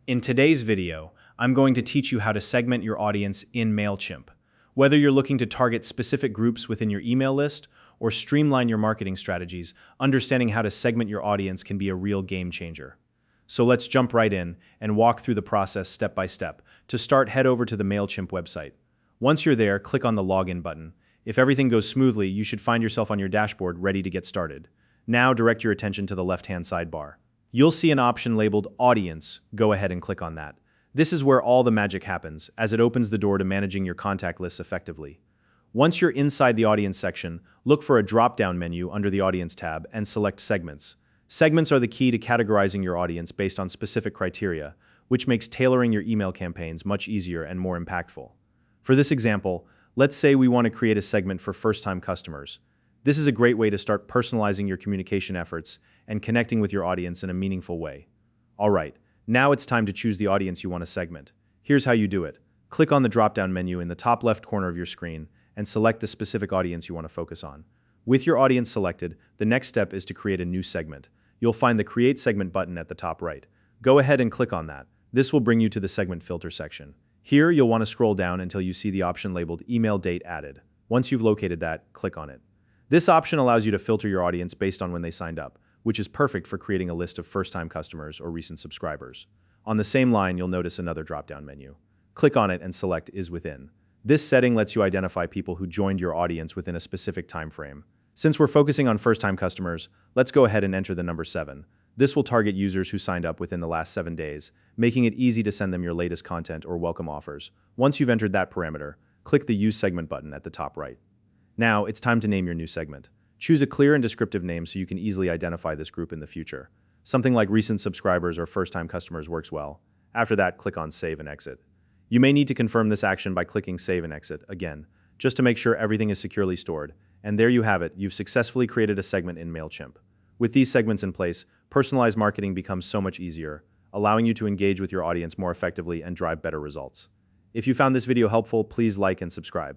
In today's video, I'm going to teach you how to segment your audience in Mailchimp. Whether you're looking to target specific groups within your email list or streamline your marketing strategies, understanding how to segment your audience can be a real game changer. So let's jump right in and walk through the process step by step. To start, head over to the Mailchimp website. Once you're there, click on the Login button. If everything goes smoothly, you should find yourself on your dashboard ready to get started. Now direct your attention to the left-hand sidebar. You'll see an option labeled Audience. Go ahead and click on that. This is where all the magic happens, as it opens the door to managing your contact lists effectively. Once you're inside the Audience section, look for a drop-down menu under the Audience tab and select Segments. Segments are the key to categorizing your audience based on specific criteria, which makes tailoring your email campaigns much easier and more impactful. For this example, let's say we want to create a segment for first-time customers. This is a great way to start personalizing your communication efforts and connecting with your audience in a meaningful way. All right, now it's time to choose the audience you want to segment. Here's how you do it. Click on the drop-down menu in the top left corner of your screen and select the specific audience you want to focus on. With your audience selected, the next step is to create a new segment. You'll find the Create Segment button at the top right. Go ahead and click on that. This will bring you to the Segment Filter section. Here, you'll want to scroll down until you see the option labeled Email Date Added. Once you've located that, click on it. This option allows you to filter your audience based on when they signed up, which is perfect for creating a list of first-time customers or recent subscribers. On the same line, you'll notice another drop-down menu. Click on it and select Is Within. This setting lets you identify people who joined your audience within a specific time frame. Since we're focusing on first-time customers, let's go ahead and enter the number 7. This will target users who signed up within the last 7 days, making it easy to send them your latest content or welcome offers. Once you've entered that parameter, click the Use Segment button at the top right. Now, it's time to name your new segment. Choose a clear and descriptive name so you can easily identify this group in the future. Something like recent subscribers or first-time customers works well. After that, click on Save and Exit. You may need to confirm this action by clicking Save and Exit again, just to make sure everything is securely stored. And there you have it, you've successfully created a segment in Mailchimp. With these segments in place, personalized marketing becomes so much easier, allowing you to engage with your audience more effectively and drive better results. If you found this video helpful, please like and subscribe.